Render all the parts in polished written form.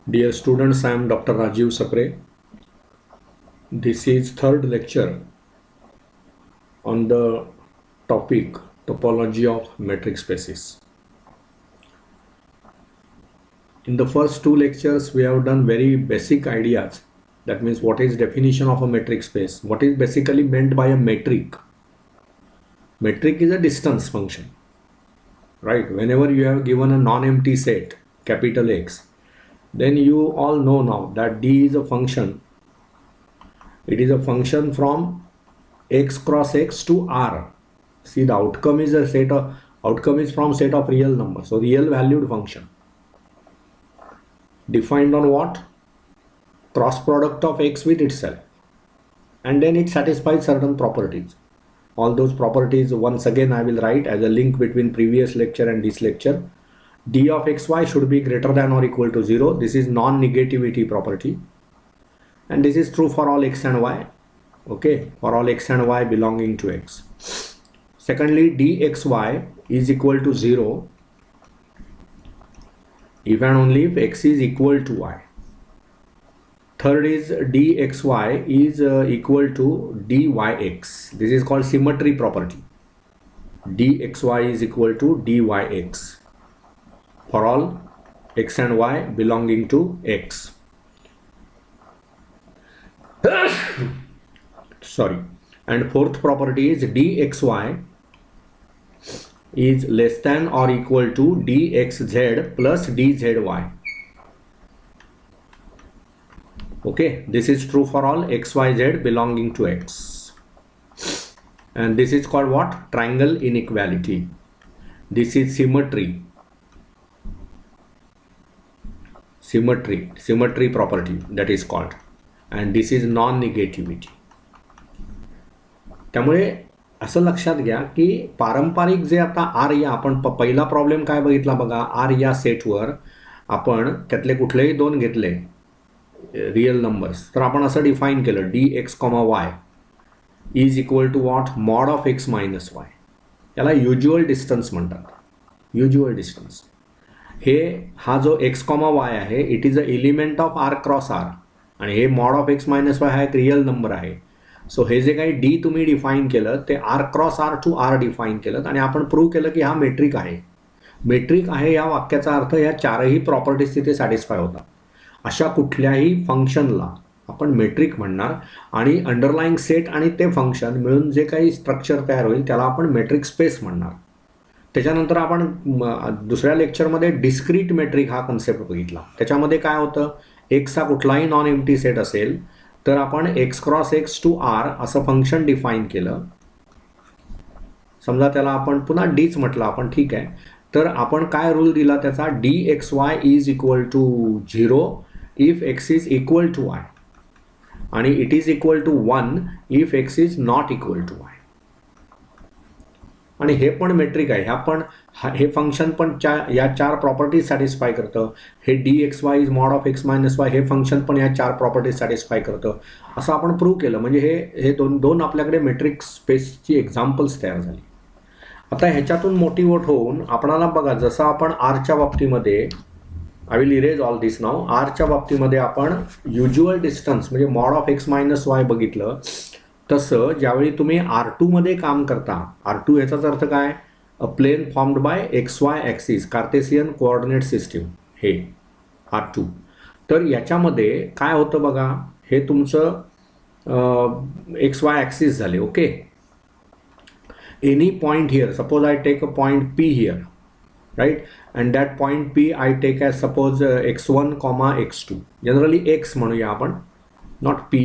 Dear students, I am Dr. Rajiv Sakre. This is third lecture on the topic topology of metric spaces. In the first two lectures, we have done very basic ideas. That means what is definition of a metric space? What is basically meant by a metric? Metric is a distance function, right? Whenever you have given a non-empty set, capital X, then you all know now that D is a function. It is a function from x cross x to R. See, the outcome is a set of outcome is from set of real numbers. So real valued function defined on what? Cross product of x with itself, and then it satisfies certain properties. All those properties once again I will write as a link between previous lecture and this lecture. D of xy should be greater than or equal to 0. This is non-negativity property, and this is true for all x and y. Okay, for all x and y belonging to x. Secondly, dxy is equal to 0 if and only if x is equal to y. Third is dxy is equal to dyx. This is called symmetry property. dxy is equal to dyx for all x and y belonging to x. Sorry. And fourth property is dxy is less than or equal to dxz plus dzy. Okay, this is true for all xyz belonging to x, and this is called what? Triangle inequality. This is symmetry property, that is called, and this is non-negativity. त्यामुळे असं लक्षात घ्या की पारंपरिक जे आता are या आपण पहिला प्रॉब्लेम काय बघितला बघा, आर या सेटवर आपण त्यातले कुठलेही दोन घेतले रियल नंबर्स, तर आपण असं डिफाईन केलं dx, y is equal to what? Mod of x minus y. याला युज्युअल डिस्टन्स म्हणतात. युज्युअल डिस्टन्स हा जो x, y आहे, it is a element of r cross r, आणि हे mod of x minus y हा एक रियल नंबर आहे. सो हे जे काही डी तुम्ही डिफाईन केलं ते R cross R to R define केलं, आणि आपण प्रूव्ह केलं की हा मेट्रिक आहे. मेट्रिक आहे या वाक्याचा अर्थ या चारही प्रॉपर्टीज तिथे सॅटिस्फाय होतात. अशा कुठल्याही फंक्शनला आपण मेट्रिक म्हणणार, आणि अंडरलाईंग सेट आणि ते फंक्शन मिळून जे काही स्ट्रक्चर तयार होईल त्याला आपण मेट्रिक स्पेस म्हणणार. त्याच्यानंतर आपण दुसऱ्या लेक्चरमध्ये डिस्क्रीट मेट्रिक हा कन्सेप्ट बघितला. त्याच्यामध्ये काय होतं, एक्सचा कुठलाही नॉन एम्प्टी सेट असेल तर आपण X cross X to R असं फंक्शन डिफाईन केलं. समजा त्याला आपण पुन्हा डीच म्हटलं आपण, ठीक आहे. तर आपण काय रूल दिला त्याचा? dxy is equal to 0 if x is equal to y, आणि it is equal to 1 if x is not equal to y. आणि हे पण मेट्रिक आहे. हे फंक्शन पण या चार प्रॉपर्टीज सॅटिस्फाय करतं. हे dxy is mod of x minus y हे फंक्शन पण या चार प्रॉपर्टीज सॅटिस्फाय करतं, असं आपण प्रूव्ह केलं. म्हणजे हे दोन आपल्याकडे मेट्रिक स्पेसची एक्झाम्पल्स तयार झाली. आता ह्याच्यातून मोटिवेट होऊन आपणाला बघा, जसं आपण आरच्या बाबतीमध्ये, I will erase all this now, आरच्या बाबतीमध्ये आपण युज्युअल डिस्टन्स म्हणजे mod of x minus y बघितलं, तसं ज्यावेळी तुम्ही R2 मध्ये काम करता, R2 याचाच अर्थ काय? A plane formed by XY axis, Cartesian coordinate system, हे R2. तर याच्यामध्ये काय होतं बघा, हे तुमचं XY ॲक्सिस झाले. Okay, any point here, suppose I take a point P here, right, and that point P I take as suppose x1 comma x2, generally x म्हणूया आपण, not P.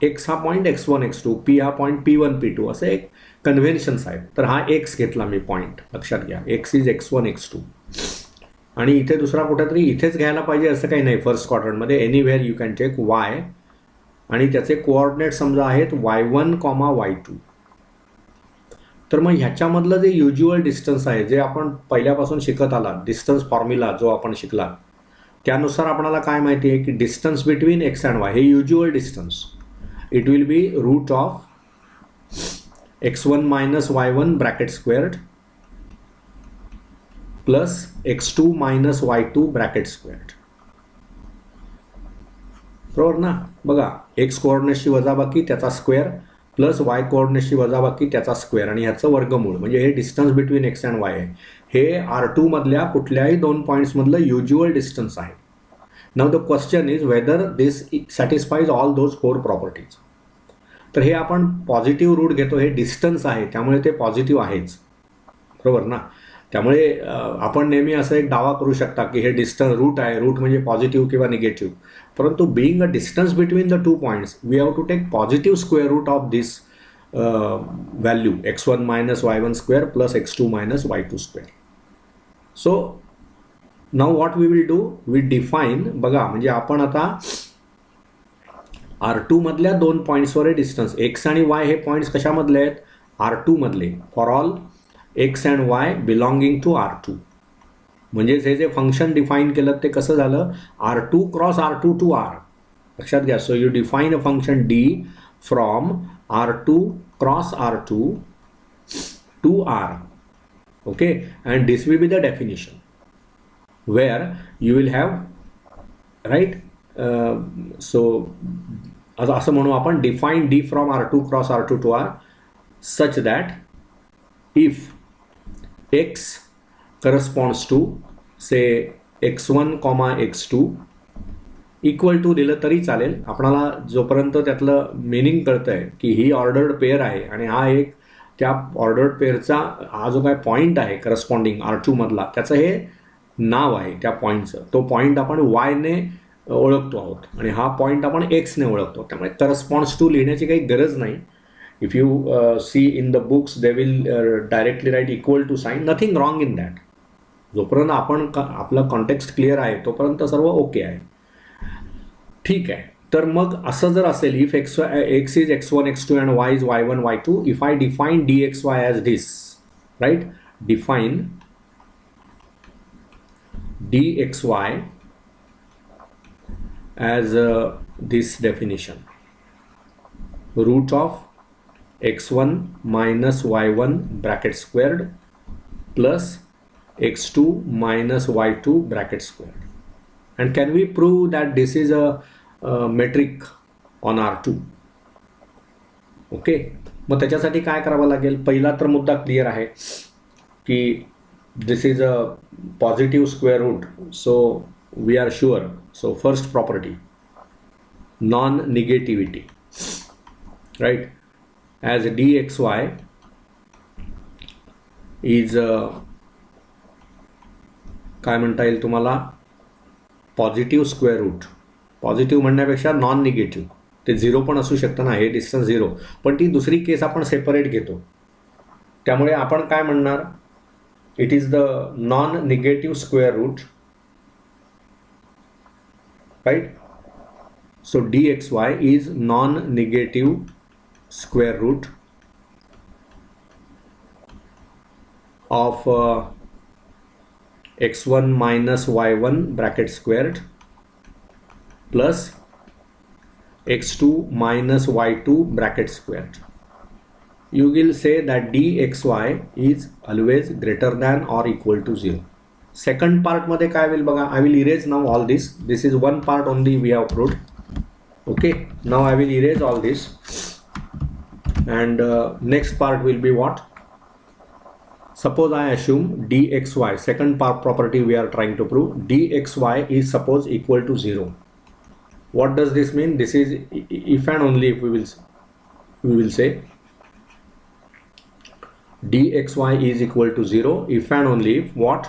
x हा पॉईंट x1 x2, P हा point P1 P2 असं एक conventions आहेत. तर हा x घेतला मी पॉईंट, लक्षात घ्या x इज x1 x2, आणि इथे दुसरा कुठेतरी इथेच घ्यायला पाहिजे असं काही नाही. फर्स्ट क्वाड्रंटमध्ये anywhere you can take y, आणि त्याचे कोऑर्डिनेट समजा आहेत y1 comma y2. तर मग ह्याच्यामधलं जे युज्युअल डिस्टन्स आहे, जे आपण पहिल्यापासून शिकत आला, डिस्टन्स फॉर्म्युला जो आपण शिकला, त्यानुसार आपल्याला काय माहिती आहे की distance between X and Y हे usual distance, it will be root of x1 minus y1 bracket squared plus x2 minus y2 bracket squared. बरोबर ना. बघा एक्स कोऑर्डिनेटची वजाबाकी त्याचा स्क्वेअर प्लस वाय कोऑर्डिनेटची वजाबाकी त्याचा स्क्वेअर आणि ह्याचं वर्गमूळ म्हणजे हे डिस्टन्स बिटवीन एक्स अँड वाय आहे. हे R2 मधल्या कुठल्याही दोन पॉईंट्समधलं युज्युअल डिस्टन्स आहे. नाव the question is whether this satisfies all those 4 properties. तर हे आपण पॉझिटिव्ह रूट घेतो, हे डिस्टन्स आहे त्यामुळे ते पॉझिटिव्ह आहेच, बरोबर ना. त्यामुळे आपण नेहमी असं एक दावा करू शकता की हे डिस्टन्स रूट आहे, रूट म्हणजे पॉझिटिव्ह किंवा निगेटिव्ह. परंतु being a distance between the 2 points we have to take positive square root of this value x1 minus y1 square plus x2 minus y2 square. So now what we will do, we define. बघा म्हणजे आपण आता R2 मधल्या दोन पॉईंट्सवर हे distance x आणि y हे पॉईंट्स कशामधले आहेत, R2 मधले. For all x and y belonging to R2. म्हणजेच हे जे फंक्शन डिफाईन केलं ते कसं झालं, R2 cross R2 to R. लक्षात घ्या. So you define a function D from R2 cross R2 to R. Okay, and this will be the definition where you will have right. So असं म्हणू आपण define D from R2 cross R2 to R such that if x corresponds to say x1 comma x2 equal to दिलं तरी चालेल. आपणाला जोपर्यंत त्यातलं meaning कळतंय की ही ऑर्डर्ड पेअर आहे आणि हा एक त्या ऑर्डर्ड पेअरचा हा जो काय पॉईंट आहे करस्पॉन्डिंग R2 मधला त्याचं हे नाव आहे त्या पॉईंटचं. तो पॉईंट आपण वायने ओळखतो आहोत आणि हा पॉईंट आपण एक्सने ओळखतो. त्यामुळे करस्पॉन्ड्स टू लिहिण्याची काही गरज नाही. If you see in the books they will directly write equal to sign, nothing wrong in that. जोपर्यंत आपण आपलं कॉन्टेक्स्ट क्लिअर आहे तोपर्यंत सर्व ओके आहे. ठीक आहे. तर मग असं जर असेल, if x is x1 x2 and y is y1 y2, if I define dxy as this right, define dxy as this definition, root of x1 minus y1 bracket squared plus x2 minus y2 bracket squared. And can we prove that this is a metric on R2? Okay, मग त्याच्यासाठी काय करावं लागेल. पहिला तर मुद्दा clear आहे की this is a positive square root, so we are sure. So first property, non-negativity, right, as dxy is काय म्हणता येईल तुम्हाला, पॉझिटिव्ह स्क्वेअर रूट. पॉझिटिव्ह म्हणण्यापेक्षा नॉन निगेटिव्ह, ते 0 पण असू शकतं ना, हे डिस्टन्स 0, पण ती दुसरी केस आपण सेपरेट घेतो. त्यामुळे आपण काय म्हणणार, it is the non-negative square root, right? So dxy is non-negative square root of x1 minus y1 bracket squared plus x2 minus y2 bracket squared. You will say that dxy is always greater than or equal to 0. Second part मध्ये काय होईल बघा, I will erase now all this. This is one part only we have proved. Okay, now I will erase all this and next part will be what? Suppose I assume dxy, second part property we are trying to prove, dxy is suppose equal to 0. What does this mean? This is if and only if we will say dxy is equal to 0 if and only if what,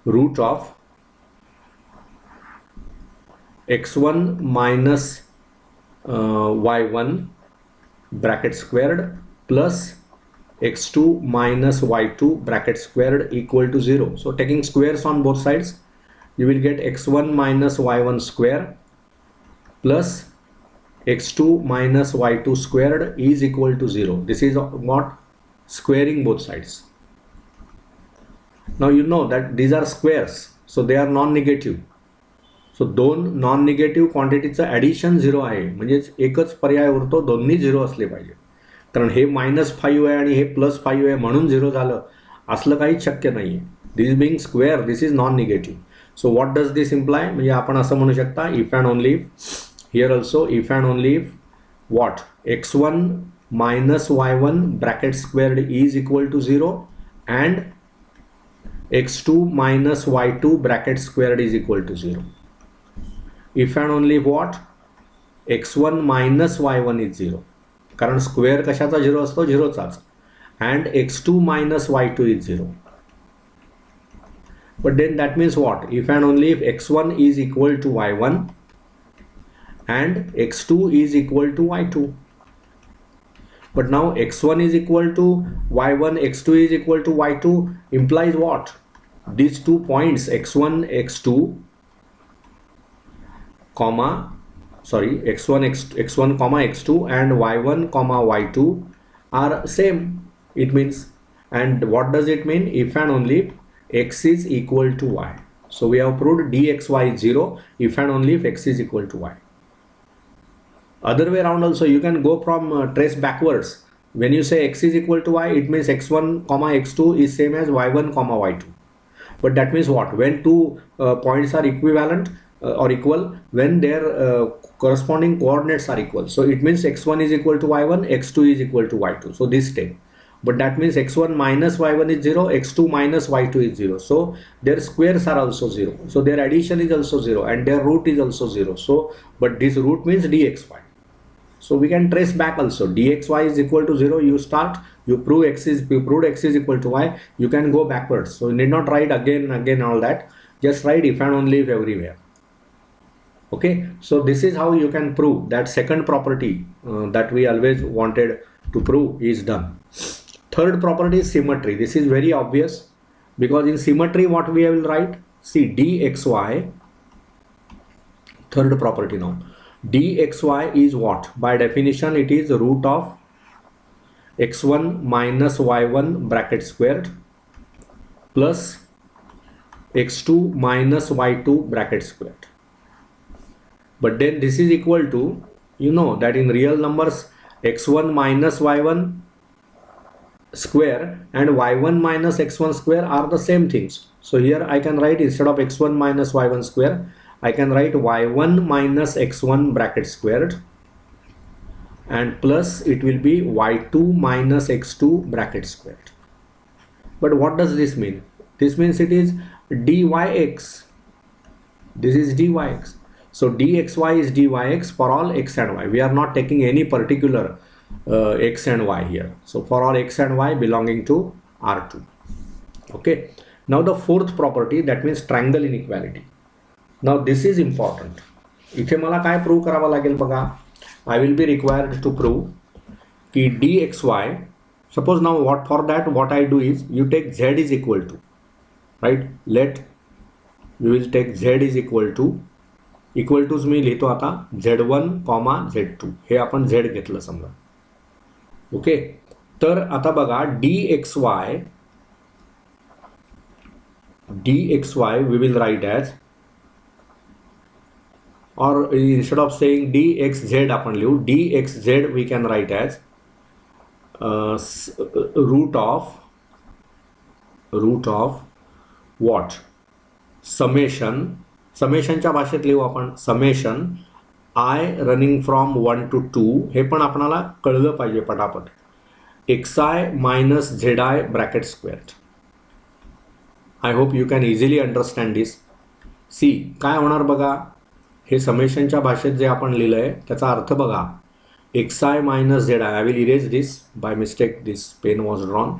root of x1 minus y1 bracket squared plus x2 minus y2 bracket squared equal to 0. So taking squares on both sides, you will get x1 minus y1 square plus x2 minus y2 squared is equal to 0. This is what, squaring both sides. Now you know that these are squares, so they are non-negative. So दोन non negative क्वांटिटीचं addition 0 आहे, म्हणजेच एकच पर्याय उरतो, दोन्ही 0 असले पाहिजे. कारण हे -5 आहे आणि हे +5 आहे म्हणून 0 झालं असलं काही शक्य नाही आहे. This being square, this is non negative. So what does this imply, म्हणजे आपण असं म्हणू शकता if and only Here also if and only if what? x1 minus y1 bracket squared is equal to 0 and x2 minus y2 bracket squared is equal to 0. If and only what? x1 minus y1 is 0. कारण square कशाचा 0 असतो? 0चाच. And x2 minus y2 is 0. But then that means what? If and only if x1 is equal to y1 and x2 is equal to y2. But now x1 is equal to y1, x2 is equal to y2 implies what? These 2 points x1, x2, comma, sorry, x1 comma x2 and y1 comma y2 are same. It means, and what does it mean? If and only if x is equal to y. So we have proved dxy is 0 if and only if x is equal to y. Other way around also you can go from trace backwards. When you say x is equal to y, it means x1 comma x2 is same as y1 comma y2. But that means what? When two points are equivalent or equal, when their corresponding coordinates are equal. So it means x1 is equal to y1, x2 is equal to y2. So this step. But that means x1 minus y1 is 0, x2 minus y2 is 0. So their squares are also 0. So their addition is also 0 and their root is also 0. So, but this root means dxy. So we can trace back also. dxy is equal to 0. You start, you proved x is equal to y. You can go backwards. So you need not write again all that. Just write if and only if everywhere. Okay. So this is how you can prove that second property that we always wanted to prove is done. Third property is symmetry. This is very obvious because in symmetry what we will write? See dxy, third property now. dxy is what? By definition it is root of x1 minus y1 bracket squared plus x2 minus y2 bracket squared. But then this is equal to, you know that in real numbers x1 minus y1 square and y1 minus x1 square are the same things. So here I can write, instead of x1 minus y1 square, I can write y1 minus x1 bracket squared and plus it will be y2 minus x2 bracket squared. But what does this mean? This means it is dyx. This is dyx. So dxy is dyx for all x and y. We are not taking any particular x and y here. So for all x and y belonging to R2. Okay. Now the fourth property, that means triangle inequality. Now this is important. इथे मला काय prove करावं लागेल बघा. I will be required to prove कि dxy. Suppose now what I do is, you take z is equal to, right? We will take z is equal to मी लिहितो आता z1 z2. हे आपण z घेतलं समजा. Okay. तर आता बघा dxy we will write as, or instead of saying dxz आपण लिहू, dxz we can write as root of what? समेशनच्या भाषेत लिहू आपण summation I running from 1 to 2. हे पण आपणाला कळलं पाहिजे पटापट. xi minus zi bracket squared. I hope you can easily understand this. सी काय होणार बघा. हे समेशनच्या भाषेत जे आपण लिहिलंय त्याचा अर्थ बघा. xi minus zi. I will erase this by mistake. This pen was drawn.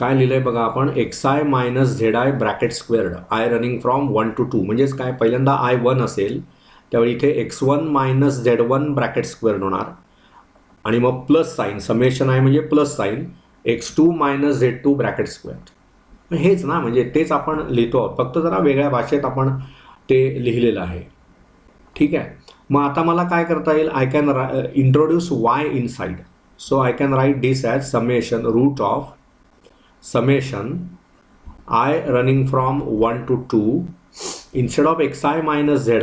काय लिहिलंय बघा आपण xi minus zi bracket squared. I running from 1 to 2. म्हणजेच काय, पहिल्यांदा I 1 असेल त्यावेळी इथे x1 minus z1 bracket squared होणार आणि मग प्लस साइन, समेशन आहे म्हणजे plus sign x2 minus z2 bracket squared. हेच ना, म्हणजे तेच आपण लिहितो आहोत, फक्त जरा वेगळ्या भाषेत आपण ते लिहिलेलं आहे. ठीक आहे. मग आता मला काय करता येईल, I can introduce y inside. So I can write this as summation root of summation I running from 1 to 2. Instead of xi minus zi,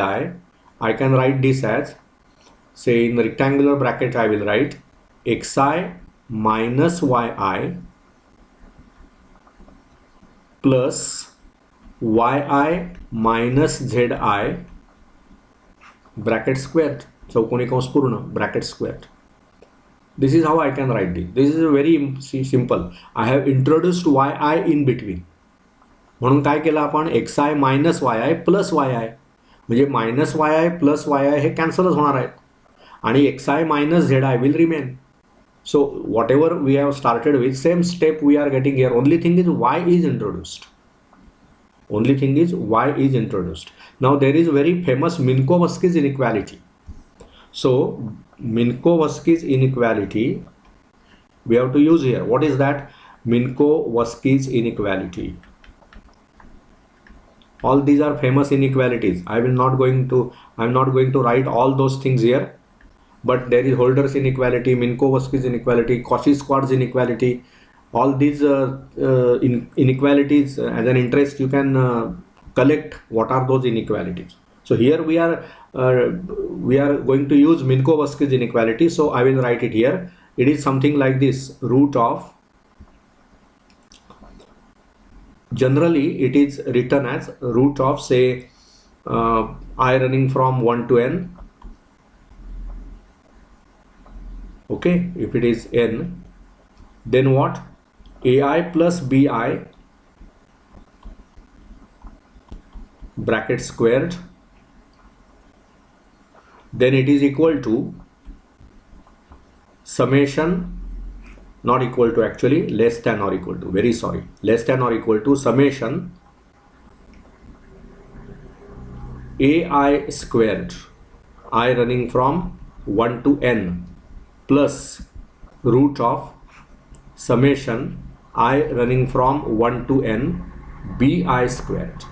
I can write this as, say in rectangular bracket I will write xi minus yi plus yi minus zi bracket square, चौकोनी कंस पूर्ण bracket square. This is how I can write this. This is very simple. I have introduced y i in between. म्हणून काय केलं आपण, x i minus y i plus y i, म्हणजे minus y i plus y आय हे कॅन्सलच होणार आहेत आणि x i minus z I will remain. So whatever we have started with, same step we are getting here. Only thing is y is introduced. Only thing is y is introduced. Now there is very famous Minkowski's inequality. So Minkowski's inequality we have to use here. What is that? Minkowski's inequality. All these are famous inequalities. I'm not going to write all those things here. But there is Holder's inequality, Minkowski's inequality, Cauchy-Schwarz inequality. All these inequalities, as an interest, you can collect what are those inequalities. So here we are going to use Minkowski's inequality. So I will write it here. It is something like this: root of. Generally, it is written as root of, say, I running from 1 to n. Okay, if it is n, then what? AI plus BI bracket squared, then it is equal to summation, not equal to, actually less than or equal to, very sorry, less than or equal to summation AI squared, I running from 1 to n, plus root of summation I running from 1 to n bi squared.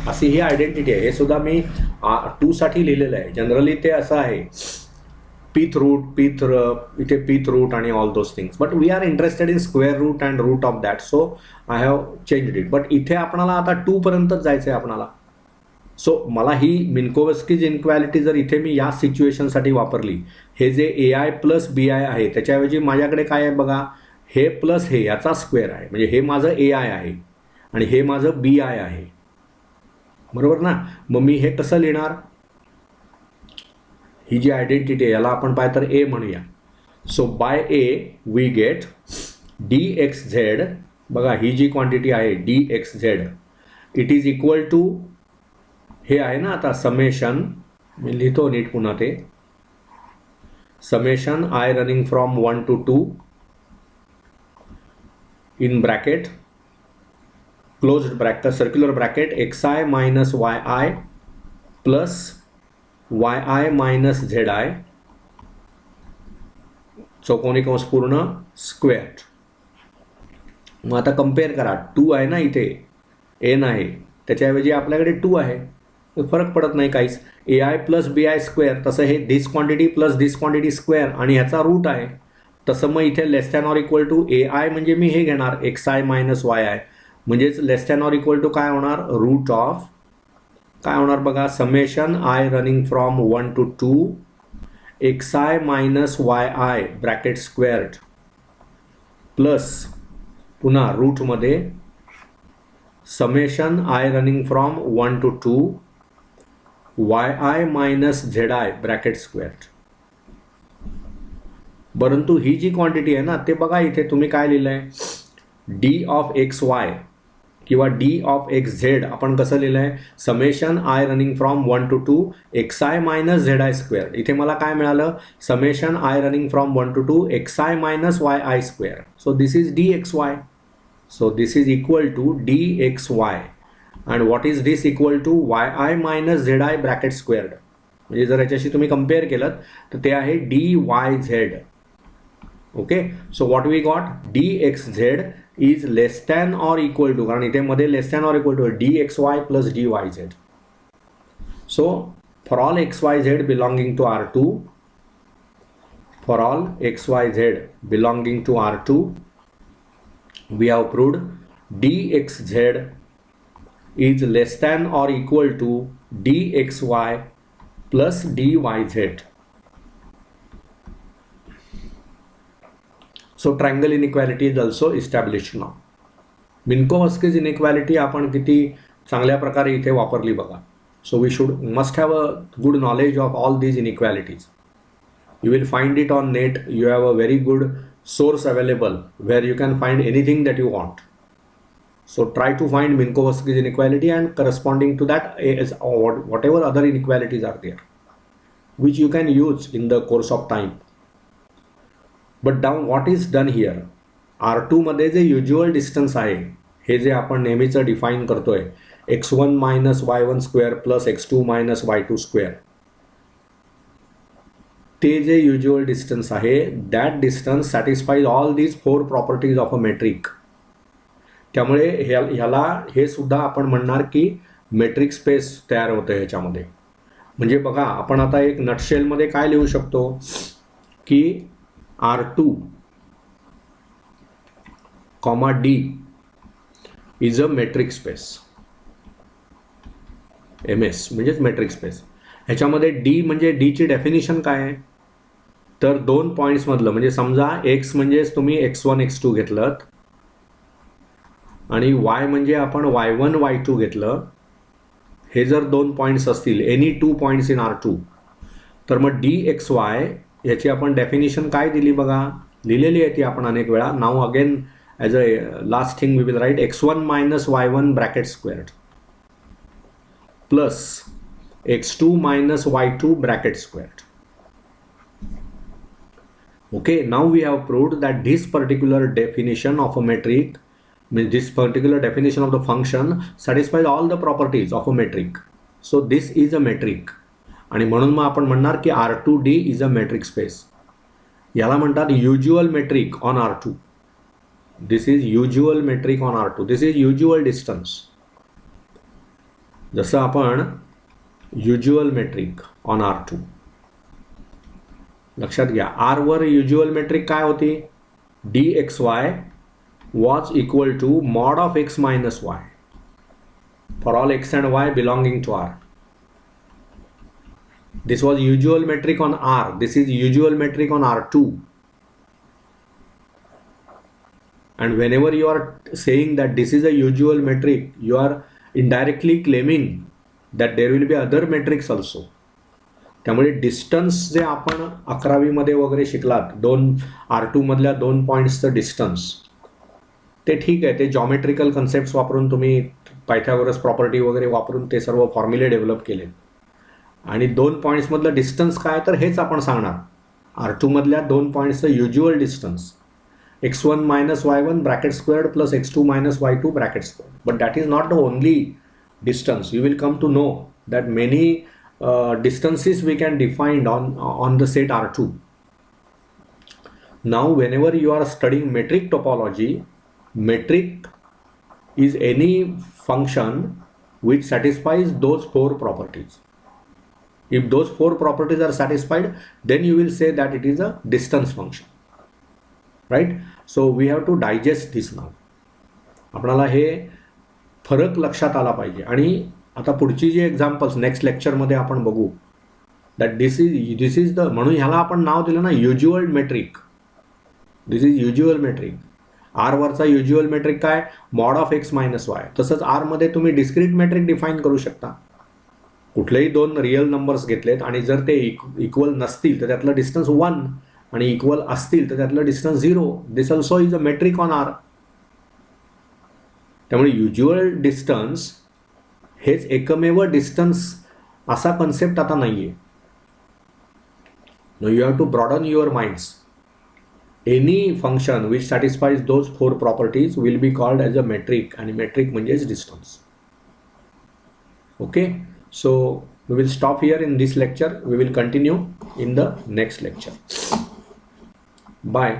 अशी ही identity आहे. हे सुद्धा मी 2 साठी लिहिलेलं आहे. Generally ते असं आहे pth root, इथे pth रूट आणि all those things, but we are interested in square root and root of that, so I have changed it. But इथे आपणाला आता 2 पर्यंतच जायचं आहे आपणाला. सो मला ही मिन्कोवस्कीज इनक्वालिटी जर इथे मी या सिच्युएशनसाठी वापरली, हे जे ए आय प्लस बी आय आहे त्याच्याऐवजी माझ्याकडे काय आहे बघा, हे प्लस हे याचा स्क्वेअर आहे, म्हणजे हे माझं ए आय आहे आणि हे माझं बी आय आहे, बरोबर ना. मग मी हे कसं लिहिणार, ही जी आयडेंटिटी आहे याला आपण पाहिजे तर ए म्हणूया. So by a we get d x z. बघा ही जी क्वांटिटी आहे d x z, it is equal to, हे आहे ना आता समेशन, मी लिहितो नीट पुन्हा ते, summation i running from 1 to 2 in bracket closed bracket circular bracket x i minus y i plus y i minus z i, चौकोनी कंस पूर्ण स्क्वेअर. मग आता कम्पेअर करा, 2 आहे ना इथे, एन आहे, त्याच्याऐवजी आपल्याकडे 2 आहे, फरक पडत नाही काहीच. A i plus b i square, तसं हे this quantity plus this quantity square आणि ह्याचा रूट आहे, तसं मग इथे less than or equal to a i म्हणजे मी हे घेणार x i minus y i, म्हणजेच less than or equal to काय होणार, रूट ऑफ काय होणार बघा, summation i running from 1 to 2 x i minus y i bracket squared plus पुन्हा रूटमध्ये summation i running from 1 to 2 y i minus z i bracket squared. परंतु ही जी क्वांटिटी आहे ना, ते बघा इथे तुम्ही काय लिहिलंय, डी ऑफ एक्स वाय किंवा डी ऑफ एक्स झेड आपण कसं लिहिलंय, summation i running from 1 to 2 x i minus z I square. इथे मला काय मिळालं, summation i running from 1 to 2 x i minus y I square. So this is D x Y. So this is equal to dxy and what is this equal to yi minus zi bracket squared. म्हणजे जर याच्याशी तुम्ही compare केलं तर ते आहे dyz. Okay, so what we got, dxz is less than or equal to, कारण इथे मध्ये less than or equal to dxy plus dyz. सो for all xyz belonging to R2, for all xyz belonging to R2, we have proved dxz is less than or equal to dxy plus dyz. So triangle inequality is also established now. मिन्कोवस्कीज inequality आपण किती चांगल्या प्रकारे इथे वापरली बघा. So we must have a good knowledge of all these inequalities. You will find it on net. You have a very good source available where you can find anything that you want. So try to find Minkowski's inequality and corresponding to that is whatever other inequalities are there, which you can use in the course of time. But down what is done here, R2 मध्ये जे usual distance आहे, हे जे आपण नेहमीचं define करतोय x1 minus y1 square plus x2 minus y2 square, ते जे usual distance आहे that distance satisfies all these 4 properties of a metric. त्यामुळे ह्याला हे सुद्धा आपण म्हणणार की मेट्रिक स्पेस तयार होतं ह्याच्यामध्ये. म्हणजे बघा आपण आता एक नटशेलमध्ये काय लिहू शकतो की R2, D is a metric space. MS म्हणजेच मेट्रिक स्पेस. ह्याच्यामध्ये D म्हणजे D ची डेफिनेशन काय आहे, तर 2 पॉईंट्स मधलं, म्हणजे समजा X म्हणजेच तुम्ही x1 x2 घेतलं आणि Y म्हणजे आपण y1 y2 घेतलं. हे जर 2 पॉईंट्स असतील, एनी 2 पॉईंट्स इन R2, तर मग DXY याची आपण डेफिनेशन काय दिली बघा, लिहिलेली आहे ती आपण अनेक वेळा. नाव again as a last thing we will write x1 minus y1 bracket squared plus x2 minus y2 bracket squared. Okay, now we have proved that this particular definition of a metric, means this particular definition of the function satisfies all the properties of a metric. So this is a metric. आणि म्हणून मग आपण म्हणणार की R2D is a metric space. याला म्हणतात usual metric on R2. This is usual metric on R2. This is usual distance. जसं आपण usual metric on R2 लक्षात घ्या. R वर युज्युअल मेट्रिक काय होती, DXY was equal to mod of x minus y for all x and y belonging to R. This was usual metric on R. This is usual metric on R2. And whenever you are saying that this is a usual metric, you are indirectly claiming that there will be other metrics also. त्यामुळे distance जे आपण 11वी मध्ये वगैरे शिकलात, R2 मधल्या 2 पॉईंट्सचं distance, ते ठीक आहे, ते जॉमेट्रिकल कन्सेप्ट वापरून तुम्ही पायथागोरस प्रॉपर्टी वगैरे वापरून ते सर्व फॉर्म्युले डेव्हलप केले. आणि 2 पॉईंट्स मधलं डिस्टन्स काय, तर हेच आपण सांगणार R2 मधल्या 2 पॉईंट्सचं usual distance x1 minus y1 bracket squared plus x2 minus y2 bracket squared. But that is not the only distance. You will come to know that many distances we can define on the set R2. Now whenever you are studying metric topology, metric is any function which satisfies those 4 properties. If those 4 properties are satisfied, then you will say that it is a distance function. Right. So we have to digest this now. आपणाला हे फरक लक्षात आला पाहिजे. आणि आता पुढची जी examples next लेक्चरमध्ये आपण बघू, दॅट दिस इज द, म्हणून ह्याला आपण नाव दिलं ना usual metric. This is usual metric. R वरचा युज्युअल मेट्रिक काय, mod of X minus Y. तसंच आर मध्ये तुम्ही डिस्क्रीट मेट्रिक डिफाईन करू शकता. कुठलेही 2 रिअल नंबर्स घेतलेत आणि जर ते इक्वल नसतील तर त्यातलं डिस्टन्स 1 आणि इक्वल असतील तर त्यातलं distance 0. This also is a metric on R. त्यामुळे युज्युअल डिस्टन्स हेच एकमेव डिस्टन्स असा कन्सेप्ट आता नाहीये. No, you have to broaden your minds. Any function which satisfies those 4 properties will be called as a metric, आणि metric म्हणजेच distance. Okay, so we will stop here in this lecture. We will continue in the next lecture. Bye.